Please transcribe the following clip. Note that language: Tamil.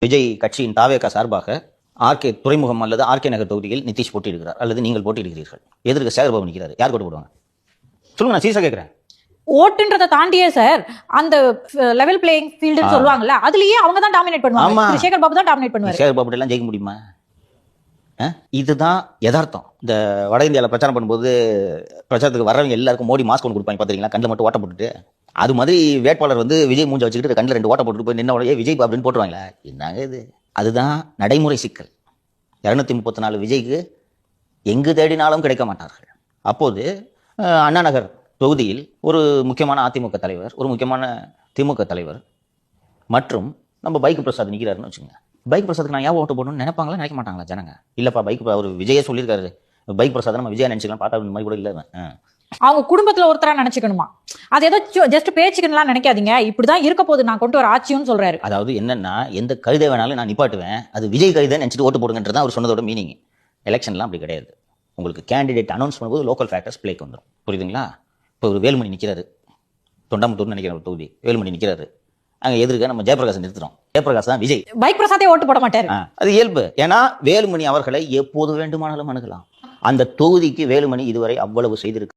விஜய் கட்சியின் தாவேகா சார்பாக ஆர்கே துறைமுகம் அல்லது ஆர்கே நகர் தொகுதியில் நிதிஷ் போட்டியிடுகிறார் அல்லது நீங்கள் போட்டியிடுகிறீர்கள். எதிர்க்க சேகர் பாபு நிற்கிறார். யார் போட்டு போடுவாங்க சொல்லுங்க, நான் சீரியஸா கேட்கிறேன். ஓட்டுன்றத தாண்டியே சார் அந்த லெவல் பிளேயிங் ஃபீல்டுன்னு சொல்லுவாங்கல்ல, அதுலயே அவங்க தான் டாமினேட் பண்ணுவாங்க. சேகர் பாபு தான் டாமினேட் பண்ணுவாரு. சேகர் பாபு எல்லாம் ஜெயிக்க முடியுமா? இதுதான் யதார்த்தம். இந்த வட இந்தியாவில் பிரச்சாரம் பண்ணும்போது பிரச்சாரத்துக்கு வரவங்க எல்லாருக்கும் மோடி மாஸ்க் ஒன்று கொடுப்பாங்க பார்த்துருக்கீங்களா, கண்ணில் மட்டும் ஓட்ட போட்டுட்டு. அது மாதிரி வேட்பாளர் வந்து விஜய் மூஞ்ச வச்சுக்கிட்டு கண்ணில் 2 ஓட்ட போட்டுட்டு போய் நின்ன விஜய் அப்படின்னு போட்டுருவாங்களா? என்னங்க இது? அதுதான் நடைமுறை சிக்கல். 234 விஜய்க்கு எங்கு தேடினாலும் கிடைக்க மாட்டார்கள். அப்போது அண்ணா நகர் தொகுதியில் ஒரு முக்கியமான அதிமுக தலைவர், ஒரு முக்கியமான திமுக தலைவர் மற்றும் நம்ம பைக் பிரசாத் நிற்கிறாருன்னு வச்சுக்கோங்க. பைக் பிரசாத்துக்கு நான் ஏன் ஓட்டு போடணும்னு நினைப்பாங்களா, நினைக்க மாட்டாங்களா ஜனங்க? இல்லப்பா பைக் அவர் விஜயே சொல்லியிருக்காரு, பைக் பிரசாத் நம்ம விஜயா நினைச்சுக்கலாம், பார்த்தா இந்த மாதிரி கூட இல்லை. அவங்க குடும்பத்துல ஒருத்தரா நினைச்சுக்கணுமா? அது ஏதோ ஜஸ்ட் பேச்சுக்கணும்லாம் நினைக்காதீங்க. இப்படிதான் இருக்க போது நான் கொண்டு வர ஆட்சியும் சொல்றாரு. அதாவது என்னன்னா, எந்த கழுதை வேணாலும் நான் நிப்பாட்டுவேன், அது விஜய் கழுதை நினைச்சிட்டு ஓட்டு போடுங்கன்றது அவர் சொன்னதோட மீனிங். எலெக்ஷன்லாம் அப்படி கிடையாது. உங்களுக்கு கேண்டிடேட் அனௌன்ஸ் பண்ணும்போது லோக்கல் ஃபேக்டர்ஸ் பிளேக்கு வந்துடும். புரியுதுங்களா? இப்போ ஒரு வேலுமணி நிற்கிறாரு, தொண்டாமுத்தூர்னு நினைக்கிற ஒரு தொகுதி, வேலுமணி நிற்கிறாரு. அங்கே எதிர்க்க நம்ம ஜெயபிரகாஷ் நிறுத்துறோம். ஜெயபிரகாஷ் தான் விஜய். பைக் பிரசாத்தே ஓட்டு போட மாட்டாரு. அது இயல்பு. ஏன்னா வேலுமணி அவர்களை எப்போது வேண்டுமானாலும் அணுகலாம். அந்த தொகுதிக்கு வேலுமணி இதுவரை அவ்வளவு செய்திருக்கு.